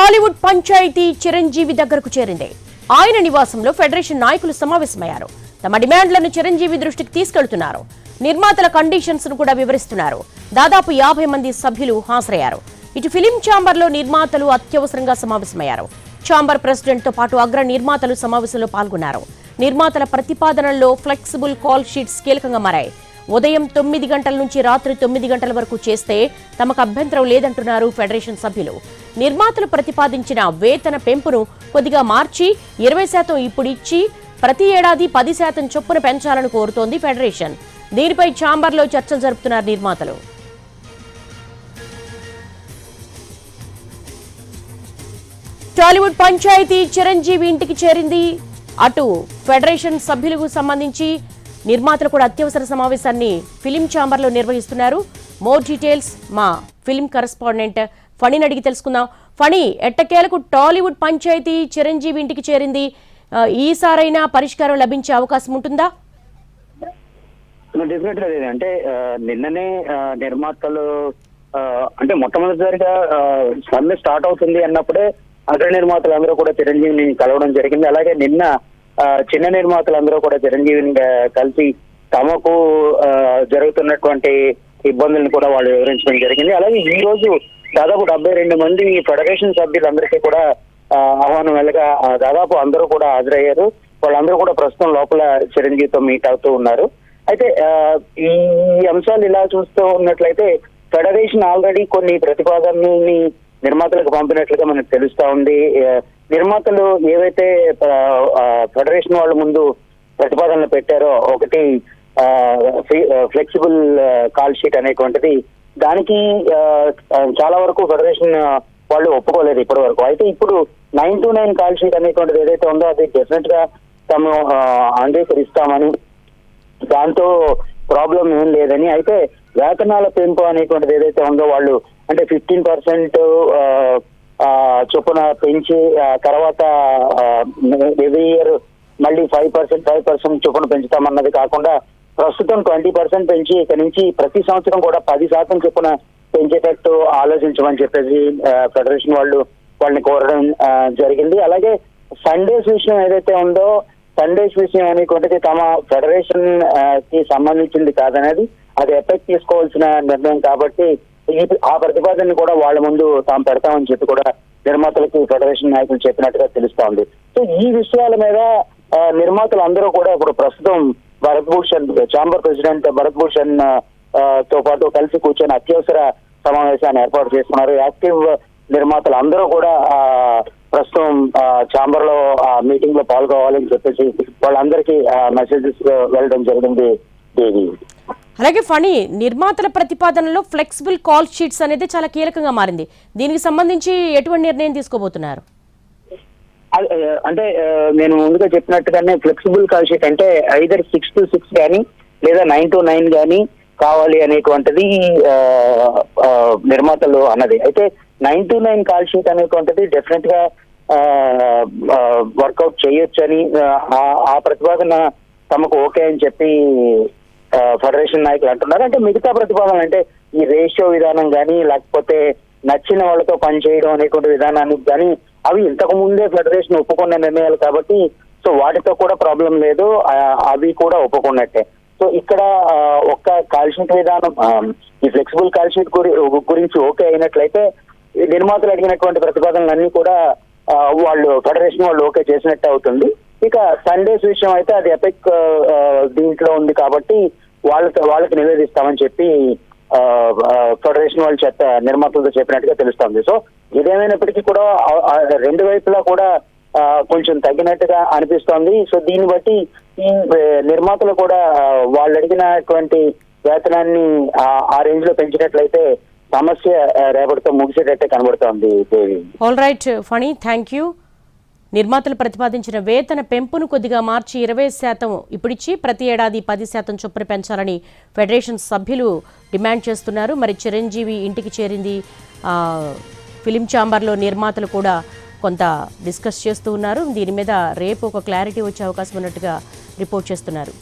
టాలీవుడ్ పంచాయతీ చిరంజీవి దగ్గరకు చేరింది. ఆయన నివాసంలో ఫెడరేషన్ నాయకులు సమావేశమయ్యారు. తమ డిమాండ్లను చిరంజీవి దృష్టికి తీసుకెళ్తున్నారు. నిర్మాతల కండిషన్స్ ను కూడా వివరిస్తున్నారు. దాదాపు 50 మంది సభ్యులు హాజరయ్యారు. ఇటు ఫిలిం ఛాంబర్లో నిర్మాతలు అత్యవసరంగా సమావేశమయ్యారు. ఛాంబర్ ప్రెసిడెంట్ తో పాటు అగ్ర నిర్మాతలు సమావేశంలో పాల్గొన్నారు. నిర్మాతల ప్రతిపాదనల్లో ఫ్లెక్సిబుల్ కాల్ షీట్స్ కీలకంగా మారాయి. ఉదయం 9 గంటల నుంచి రాత్రి 9 గంటల వరకు చేస్తే తమకు అభ్యంతరం లేదంటున్నారు ఫెడరేషన్ సభ్యులు. నిర్మాతలు ప్రతిపాదించిన వేతన పెంపును కొద్దిగా మార్చి 20% ఇప్పుడు ఇచ్చి ప్రతి ఏడాది 10% చొప్పున పెంచాలని కోరుతోంది ఫెడరేషన్. దీనిపై ఛాంబర్లో చర్చలు జరుపుతున్నారు నిర్మాతలు. టాలీవుడ్ పంచాయతీ చిరంజీవి ఇంటికి చేరింది. అటు ఫెడరేషన్ సభ్యులకు సంబంధించి నిర్మాతలు కూడా అత్యవసర సమావేశాన్ని ఫిలిం ఛాంబర్లో నిర్వహిస్తున్నారు. మోర్ డీటెయిల్స్ మా ఫిలిం కరెస్పాండెంట్ ఫణిని అడిగి తెలుసుకుందాం. ఫణి, ఎట్టకేలకు టాలీవుడ్ పంచాయతీ చిరంజీవి ఇంటికి చేరింది. ఈసారైనా పరిష్కారం లభించే అవకాశం ఉంటుందా? డెఫినెట్గా లేదు. అంటే నిన్ననే నిర్మాతలు అంటే మొట్టమొదటిసారిగా సమ్మె స్టార్ట్ అవుతుంది అన్నప్పుడే అగ్ర నిర్మాతలు అందరూ కూడా చిరంజీవిని కలవడం జరిగింది. అలాగే నిన్న చిన్న నిర్మాతలందరూ కూడా చిరంజీవిని కలిసి తమకు జరుగుతున్నటువంటి ఇబ్బందులను కూడా వాళ్ళు వివరించడం జరిగింది. అలాగే ఈ రోజు దాదాపు 72 మంది ఫెడరేషన్ సభ్యులందరికీ కూడా ఆహ్వానం వెళ్ళగా దాదాపు అందరూ కూడా హాజరయ్యారు. వాళ్ళందరూ కూడా ప్రస్తుతం లోపల చిరంజీవితో మీట్ అవుతూ ఉన్నారు. అయితే ఈ అంశాలు ఇలా చూస్తూ ఉన్నట్లయితే ఫెడరేషన్ ఆల్రెడీ కొన్ని ప్రతిపాదనల్ని నిర్మాతలకు పంపినట్లుగా మనకు తెలుస్తా ఉంది. నిర్మాతలు ఏవైతే ఫెడరేషన్ వాళ్ళ ముందు ప్రతిపాదనలు పెట్టారో, ఒకటి ఫ్లెక్సిబుల్ కాల్ షీట్ అనేటువంటిది, దానికి చాలా వరకు ఫెడరేషన్ వాళ్ళు ఒప్పుకోలేదు ఇప్పటి వరకు. అయితే ఇప్పుడు 9-9 కాల్ షీట్ అనేటువంటిది ఏదైతే ఉందో అది డెఫినెట్ గా తాము అంగీకరిస్తామని, దాంతో ప్రాబ్లం ఏం లేదని, అయితే వేతనాల పెంపు అనేటువంటిది ఏదైతే ఉందో వాళ్ళు అంటే 15% చొప్పున పెంచి తర్వాత ఎవ్రీ ఇయర్ మళ్ళీ 5% చొప్పున పెంచుతామన్నది కాకుండా ప్రస్తుతం 20% పెంచి ఇక నుంచి ప్రతి సంవత్సరం కూడా 10% చొప్పున పెంచేటట్టు ఆలోచించమని చెప్పేసి ఫెడరేషన్ వాళ్ళని కోరడం జరిగింది. అలాగే సండేస్ విషయం ఏదైతే ఉందో, సండేస్ విషయం అనేటువంటిది తమ ఫెడరేషన్ కి సంబంధించింది కాదనేది, అది ఎఫెక్ట్ తీసుకోవాల్సిన నిర్ణయం కాబట్టి ఆ ప్రతిపాదనని కూడా వాళ్ళ ముందు తాము పెడతామని చెప్పి కూడా నిర్మాతలకి ఫెడరేషన్ నాయకులు చెప్పినట్టుగా తెలుస్తా ఉంది. సో ఈ విషయాల మీద నిర్మాతలు అందరూ కూడా ఇప్పుడు ప్రస్తుతం భరత్ భూషణ్, ఛాంబర్ ప్రెసిడెంట్ భరత్ భూషణ్ తో పాటు కలిసి కూర్చొని అత్యవసర సమావేశాన్ని ఏర్పాటు చేసుకున్నారు. యాక్టివ్ నిర్మాతలు అందరూ కూడా ప్రస్తుతం ఛాంబర్ లో మీటింగ్ లో పాల్గొవాలని చెప్పేసి వాళ్ళందరికీ మెసేజెస్ వెళ్ళడం జరిగింది. దేవి, అలాగే ఫణి, నిర్మాతల ప్రతిపాదనలో ఫ్లెక్సిబుల్ కాల్ షీట్స్ అనేది చాలా కీలకంగా మారింది. దీనికి సంబంధించి ఎటువంటి నిర్ణయం తీసుకోబోతున్నారు? అంటే నేను ముందుగా చెప్పినట్టుగానే ఫ్లెక్సిబుల్ కాల్ షీట్ అంటే ఐదర్ 6 to 6 కానీ లేదా 9 to 9 కానీ కావాలి అనేటువంటిది నిర్మాతలు అన్నది. అయితే 9 to 9 కాల్ షీట్ అనేటువంటిది డెఫినెట్ గా వర్కౌట్ చేయొచ్చని, ఆ ప్రతిపాదన తమకు ఓకే అని చెప్పి ఫెడరేషన్ నాయకులు అంటున్నారు. అంటే మిగతా ప్రతిపాదనలు అంటే ఈ రేషియో విధానం కానీ లేకపోతే నచ్చిన వాళ్ళతో పనిచేయడం అనేటువంటి విధానానికి కానీ అవి ఇంతకు ముందే ఫెడరేషన్ ఒప్పుకున్న నిర్ణయాలు కాబట్టి సో వాటితో కూడా ప్రాబ్లం లేదు, అవి కూడా ఒప్పుకున్నట్టే. సో ఇక్కడ ఒక్క కాల్ షీట్ విధానం, ఈ ఫ్లెక్సిబుల్ కాల్ షీట్ గురించి ఓకే అయినట్లయితే నిర్మాతలు అడిగినటువంటి ప్రతిపాదనలన్నీ కూడా వాళ్ళు ఫెడరేషన్ వాళ్ళు ఓకే చేసినట్టే అవుతుంది. ఇక సండేస్ విషయం అయితే అది ఎపిక్ దీంట్లో ఉంది కాబట్టి వాళ్ళకి నివేదిస్తామని చెప్పి ఫెడరేషన్ వాళ్ళు నిర్మాతలతో చెప్పినట్టుగా తెలుస్తోంది. సో ఇదేమైనప్పటికీ కూడా రెండు వైపులా కూడా కొంచెం తగ్గినట్టుగా అనిపిస్తోంది. సో దీన్ని బట్టి ఈ నిర్మాతలు కూడా వాళ్ళు అడిగినటువంటి వేతనాన్ని ఆ రేంజ్ లో పెంచినట్లయితే సమస్య రేపటితో ముగిసేటట్టే కనబడుతోంది. All right Phani, thank you. నిర్మాతలు ప్రతిపాదించిన వేతన పెంపును కొద్దిగా మార్చి 20% ఇప్పుడిచ్చి ప్రతి ఏడాది 10% చొప్పున పెంచాలని ఫెడరేషన్ సభ్యులు డిమాండ్ చేస్తున్నారు. మరి చిరంజీవి ఇంటికి చేరింది. ఫిలిం ఛాంబర్లో నిర్మాతలు కూడా కొంత డిస్కస్ చేస్తూ ఉన్నారు. దీని మీద రేపు ఒక క్లారిటీ వచ్చే అవకాశం ఉన్నట్టుగా రిపోర్ట్ చేస్తున్నారు.